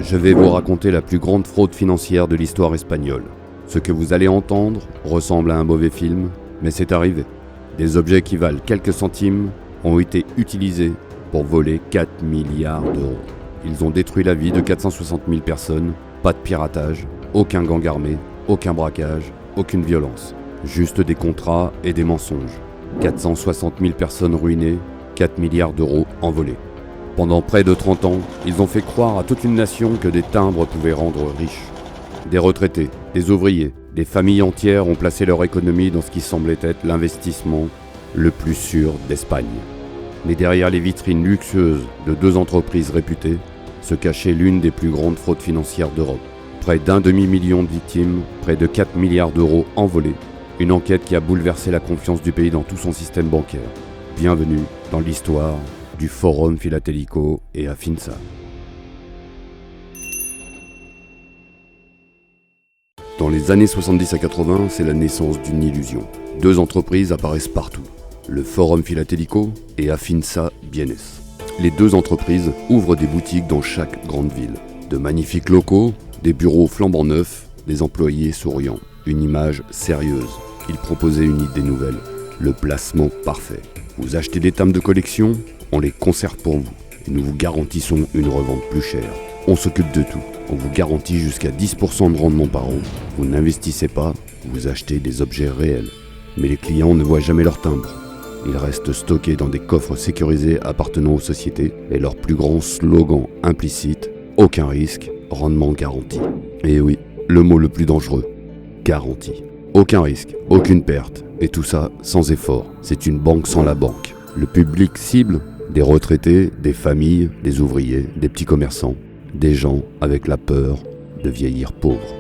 Je vais vous raconter la plus grande fraude financière de l'histoire espagnole. Ce que vous allez entendre ressemble à un mauvais film, mais c'est arrivé. Des objets qui valent quelques centimes ont été utilisés pour voler 4 milliards d'euros. Ils ont détruit la vie de 460 000 personnes, pas de piratage, aucun gang armé, aucun braquage, aucune violence. Juste des contrats et des mensonges. 460 000 personnes ruinées, 4 milliards d'euros envolés. Pendant près de 30 ans, ils ont fait croire à toute une nation que des timbres pouvaient rendre riches. Des retraités, des ouvriers, des familles entières ont placé leur économie dans ce qui semblait être l'investissement le plus sûr d'Espagne. Mais derrière les vitrines luxueuses de deux entreprises réputées, se cachait l'une des plus grandes fraudes financières d'Europe. Près d'1 demi-million de victimes, près de 4 milliards d'euros envolés. Une enquête qui a bouleversé la confiance du pays dans tout son système bancaire. Bienvenue dans l'histoire du Forum Filatélico et Afinsa. Dans les années 70 à 80, c'est la naissance d'une illusion. Deux entreprises apparaissent partout. Le Forum Filatélico et Afinsa Bienes. Les deux entreprises ouvrent des boutiques dans chaque grande ville. De magnifiques locaux, des bureaux flambant neufs, des employés souriants. Une image sérieuse. Ils proposaient une idée nouvelle, le placement parfait. Vous achetez des timbres de collection, on les conserve pour vous. Et nous vous garantissons une revente plus chère. On s'occupe de tout. On vous garantit jusqu'à 10% de rendement par an. Vous n'investissez pas, vous achetez des objets réels. Mais les clients ne voient jamais leurs timbres. Ils restent stockés dans des coffres sécurisés appartenant aux sociétés et leur plus grand slogan implicite, aucun risque, rendement garanti. Et oui, le mot le plus dangereux, garantie. Aucun risque, aucune perte, et tout ça sans effort. C'est une banque sans la banque. Le public cible, des retraités, des familles, des ouvriers, des petits commerçants, des gens avec la peur de vieillir pauvres.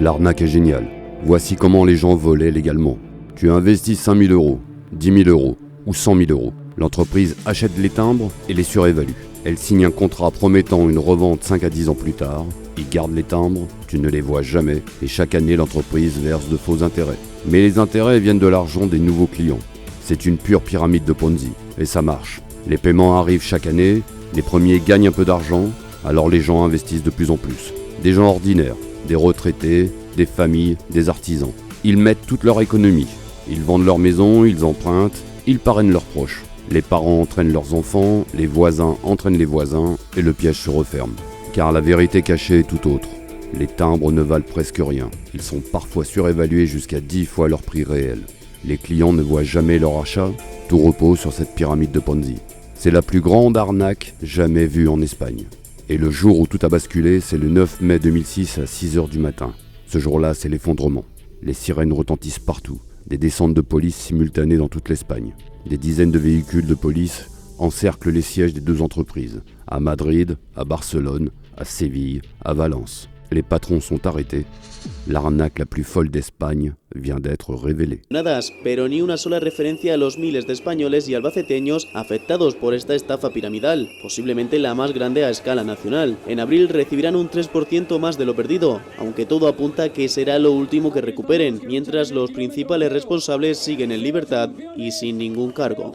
L'arnaque est géniale. Voici comment les gens volaient légalement. Tu investis 5 000 euros, 10 000 euros ou 100 000 euros. L'entreprise achète les timbres et les surévalue. Elle signe un contrat promettant une revente 5 à 10 ans plus tard. Ils gardent les timbres, tu ne les vois jamais, et chaque année l'entreprise verse de faux intérêts. Mais les intérêts viennent de l'argent des nouveaux clients. C'est une pure pyramide de Ponzi, et ça marche. Les paiements arrivent chaque année, les premiers gagnent un peu d'argent, alors les gens investissent de plus en plus. Des gens ordinaires, des retraités, des familles, des artisans. Ils mettent toute leur économie. Ils vendent leur maison, ils empruntent, ils parrainent leurs proches. Les parents entraînent leurs enfants, les voisins entraînent les voisins, et le piège se referme. Car la vérité cachée est tout autre. Les timbres ne valent presque rien. Ils sont parfois surévalués jusqu'à 10 fois leur prix réel. Les clients ne voient jamais leur achat, tout repose sur cette pyramide de Ponzi. C'est la plus grande arnaque jamais vue en Espagne. Et le jour où tout a basculé, c'est le 9 mai 2006 à 6h du matin. Ce jour-là, c'est l'effondrement. Les sirènes retentissent partout. Des descentes de police simultanées dans toute l'Espagne. Des dizaines de véhicules de police encerclent les sièges des deux entreprises. À Madrid, à Barcelone, à Séville, à Valence. Les patrons sont arrêtés. L'arnaque la plus folle d'Espagne vient d'être révélée. Pero ni una sola referencia a los miles de españoles y albaceteños afectados por esta estafa piramidal, posiblemente la más grande a escala nacional. En abril recibirán un 3% más de lo perdido, aunque todo apunta a que será lo último que recuperen, mientras los principales responsables siguen en libertad y sin ningún cargo.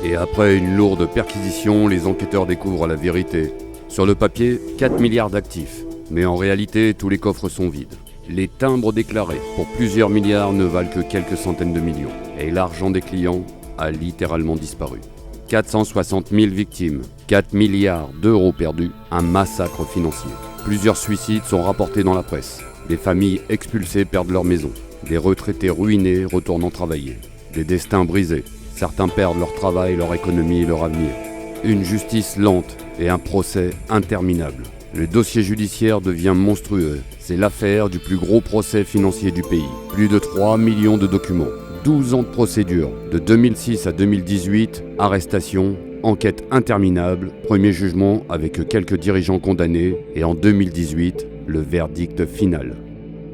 Et après une lourde perquisition, les enquêteurs découvrent la vérité. Sur le papier, 4 milliards d'actifs. Mais en réalité, tous les coffres sont vides. Les timbres déclarés pour plusieurs milliards ne valent que quelques centaines de millions. Et l'argent des clients a littéralement disparu. 460 000 victimes, 4 milliards d'euros perdus, un massacre financier. Plusieurs suicides sont rapportés dans la presse. Des familles expulsées perdent leur maison. Des retraités ruinés retournant travailler. Des destins brisés. Certains perdent leur travail, leur économie et leur avenir. Une justice lente et un procès interminable. Le dossier judiciaire devient monstrueux. C'est l'affaire du plus gros procès financier du pays. Plus de 3 millions de documents, 12 ans de procédure. De 2006 à 2018, arrestation, enquête interminable, premier jugement avec quelques dirigeants condamnés et en 2018, le verdict final.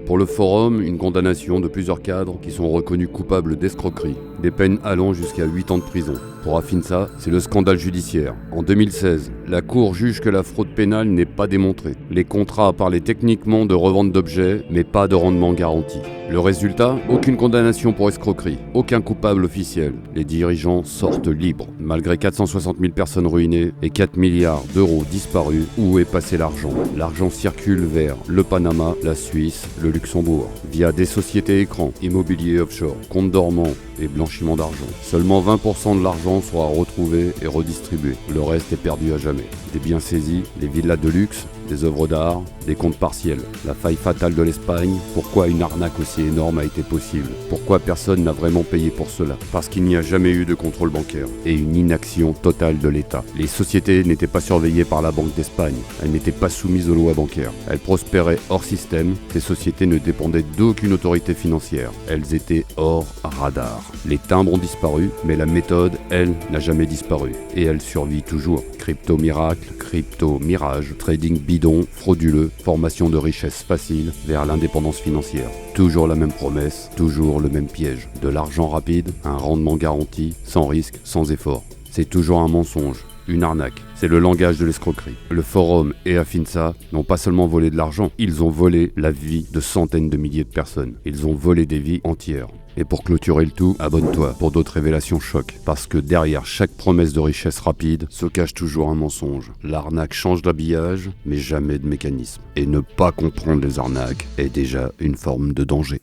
Pour le forum, une condamnation de plusieurs cadres qui sont reconnus coupables d'escroquerie, des peines allant jusqu'à 8 ans de prison. Pour Afinsa, c'est le scandale judiciaire. En 2016, la Cour juge que la fraude pénale n'est pas démontrée. Les contrats parlaient techniquement de revente d'objets, mais pas de rendement garanti. Le résultat, aucune condamnation pour escroquerie, aucun coupable officiel. Les dirigeants sortent libres. Malgré 460 000 personnes ruinées et 4 milliards d'euros disparus, où est passé l'argent? L'argent circule vers le Panama, la Suisse, le Luxembourg, via des sociétés écrans, immobilier offshore, comptes dormants et blanchiment d'argent. Seulement 20% de l'argent sera retrouvé et redistribué. Le reste est perdu à jamais. Des biens saisis, les villas de luxe, des œuvres d'art, des comptes partiels. La faille fatale de l'Espagne, pourquoi une arnaque aussi énorme a été possible? Pourquoi personne n'a vraiment payé pour cela? Parce qu'il n'y a jamais eu de contrôle bancaire et une inaction totale de l'État. Les sociétés n'étaient pas surveillées par la Banque d'Espagne, elles n'étaient pas soumises aux lois bancaires. Elles prospéraient hors système, ces sociétés ne dépendaient d'aucune autorité financière. Elles étaient hors radar. Les timbres ont disparu, mais la méthode, elle, n'a jamais disparu. Et elle survit toujours. Crypto miracle, crypto mirage, trading bidon, frauduleux, formation de richesse facile vers l'indépendance financière. Toujours la même promesse, toujours le même piège. De l'argent rapide, un rendement garanti, sans risque, sans effort. C'est toujours un mensonge, une arnaque. C'est le langage de l'escroquerie. Le Forum et Afinsa n'ont pas seulement volé de l'argent, ils ont volé la vie de centaines de milliers de personnes. Ils ont volé des vies entières. Et pour clôturer le tout, abonne-toi pour d'autres révélations choc. Parce que derrière chaque promesse de richesse rapide se cache toujours un mensonge. L'arnaque change d'habillage, mais jamais de mécanisme. Et ne pas comprendre les arnaques est déjà une forme de danger.